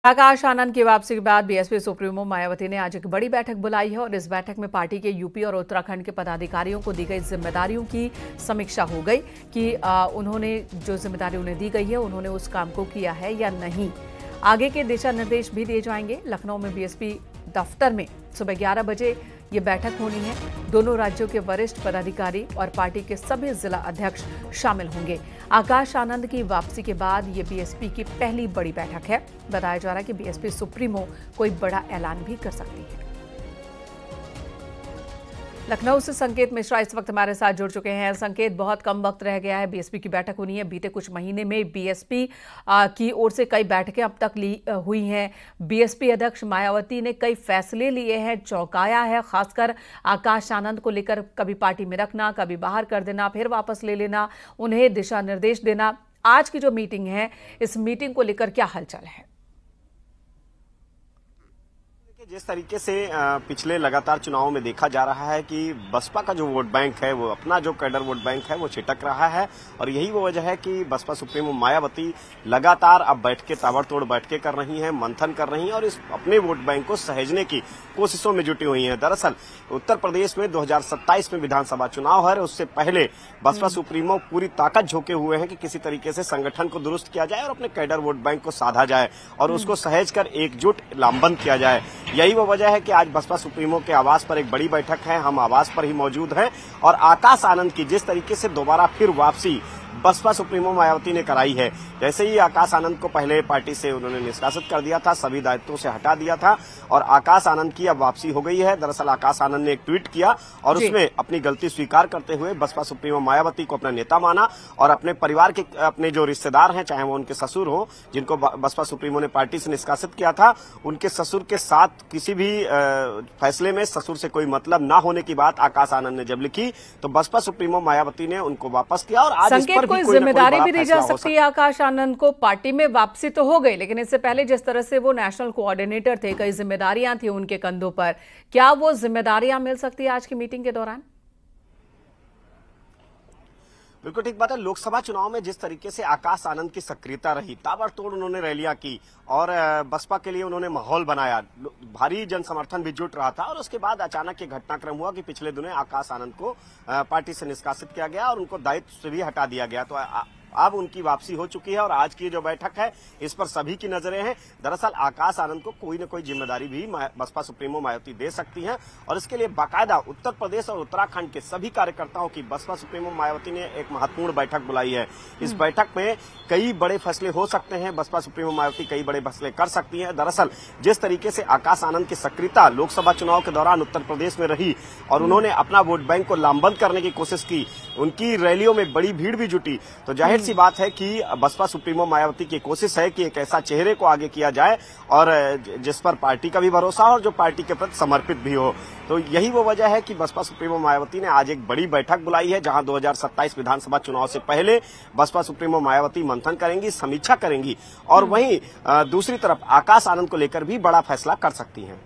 आकाश आनंद की वापसी के बाद बीएसपी सुप्रीमो मायावती ने आज एक बड़ी बैठक बुलाई है और इस बैठक में पार्टी के यूपी और उत्तराखंड के पदाधिकारियों को दी गई जिम्मेदारियों की समीक्षा हो गई कि उन्होंने जो जिम्मेदारी उन्हें दी गई है उन्होंने उस काम को किया है या नहीं। आगे के दिशा निर्देश भी दिए जाएंगे। लखनऊ में बीएसपी दफ्तर में सुबह 11 बजे ये बैठक होनी है। दोनों राज्यों के वरिष्ठ पदाधिकारी और पार्टी के सभी जिला अध्यक्ष शामिल होंगे। आकाश आनंद की वापसी के बाद ये बीएसपी की पहली बड़ी बैठक है। बताया जा रहा है कि बीएसपी सुप्रीमो कोई बड़ा ऐलान भी कर सकती है। लखनऊ से संकेत मिश्रा इस वक्त हमारे साथ जुड़ चुके हैं। संकेत, बहुत कम वक्त रह गया है, बीएसपी की बैठक होनी है। बीते कुछ महीने में बीएसपी की ओर से कई बैठकें अब तक हुई हैं। बीएसपी अध्यक्ष मायावती ने कई फैसले लिए हैं, चौंकाया है, खासकर आकाश आनंद को लेकर कभी पार्टी में रखना, कभी बाहर कर देना, फिर वापस ले लेना, उन्हें दिशा निर्देश देना। आज की जो मीटिंग है, इस मीटिंग को लेकर क्या हलचल है? जिस तरीके से पिछले लगातार चुनावों में देखा जा रहा है कि बसपा का जो वोट बैंक है, वो अपना जो कैडर वोट बैंक है वो छिटक रहा है और यही वो वजह है कि बसपा सुप्रीमो मायावती लगातार अब बैठकें ताबड़तोड़ बैठकें कर रही हैं, मंथन कर रही हैं और इस अपने वोट बैंक को सहेजने की कोशिशों में जुटी हुई हैं। दरअसल उत्तर प्रदेश में 2027 में विधानसभा चुनाव है, उससे पहले बसपा सुप्रीमो पूरी ताकत झोंके हुए हैं कि किसी तरीके से संगठन को दुरुस्त किया जाए और अपने कैडर वोट बैंक को साधा जाए और उसको सहेज कर एकजुट लामबंद किया जाए। यही वो वजह है कि आज बसपा सुप्रीमो के आवास पर एक बड़ी बैठक है। हम आवास पर ही मौजूद हैं और आकाश आनंद की जिस तरीके से दोबारा फिर वापसी बसपा सुप्रीमो मायावती ने कराई है, जैसे ही आकाश आनंद को पहले पार्टी से उन्होंने निष्कासित कर दिया था, सभी दायित्वों से हटा दिया था और आकाश आनंद की अब वापसी हो गई है। दरअसल आकाश आनंद ने एक ट्वीट किया और उसमें अपनी गलती स्वीकार करते हुए बसपा सुप्रीमो मायावती को अपना नेता माना और अपने परिवार के अपने जो रिश्तेदार हैं, चाहे वो उनके ससुर हो, जिनको बसपा सुप्रीमो ने पार्टी से निष्कासित किया था, उनके ससुर के साथ किसी भी फैसले में ससुर से कोई मतलब न होने की बात आकाश आनंद ने जब लिखी तो बसपा सुप्रीमो मायावती ने उनको वापस किया और आज इस पर कोई जिम्मेदारी भी दी जा सकती है आकाश आनंद को। पार्टी में वापसी तो हो गई, लेकिन इससे पहले जिस तरह से वो नेशनल कोऑर्डिनेटर थे, कई जिम्मेदारियां थी उनके कंधों पर, क्या वो जिम्मेदारियां मिल सकती है आज की मीटिंग के दौरान? बिल्कुल ठीक बात है। लोकसभा चुनाव में जिस तरीके से आकाश आनंद की सक्रियता रही, ताबड़तोड़ उन्होंने रैलियां की और बसपा के लिए उन्होंने माहौल बनाया, भारी जन समर्थन भी जुट रहा था और उसके बाद अचानक ये घटनाक्रम हुआ कि पिछले दिनों आकाश आनंद को पार्टी से निष्कासित किया गया और उनको दायित्व से भी हटा दिया गया। तो अब उनकी वापसी हो चुकी है और आज की जो बैठक है इस पर सभी की नजरें हैं। दरअसल आकाश आनंद को कोई न कोई जिम्मेदारी भी बसपा सुप्रीमो मायावती दे सकती हैं और इसके लिए बाकायदा उत्तर प्रदेश और उत्तराखंड के सभी कार्यकर्ताओं की बसपा सुप्रीमो मायावती ने एक महत्वपूर्ण बैठक बुलाई है। इस बैठक में कई बड़े फैसले हो सकते हैं, बसपा सुप्रीमो मायावती कई बड़े फैसले कर सकती हैं। दरअसल जिस तरीके से आकाश आनंद की सक्रियता लोकसभा चुनाव के दौरान उत्तर प्रदेश में रही और उन्होंने अपना वोट बैंक को लामबंद करने की कोशिश की, उनकी रैलियों में बड़ी भीड़ भी जुटी, तो जाहिर सी बात है कि बसपा सुप्रीमो मायावती की कोशिश है कि एक ऐसा चेहरे को आगे किया जाए और जिस पर पार्टी का भी भरोसा हो और जो पार्टी के प्रति समर्पित भी हो। तो यही वो वजह है कि बसपा सुप्रीमो मायावती ने आज एक बड़ी बैठक बुलाई है, जहां 2027 विधानसभा चुनाव से पहले बसपा सुप्रीमो मायावती मंथन करेंगी, समीक्षा करेंगी और वहीं दूसरी तरफ आकाश आनंद को लेकर भी बड़ा फैसला कर सकती हैं।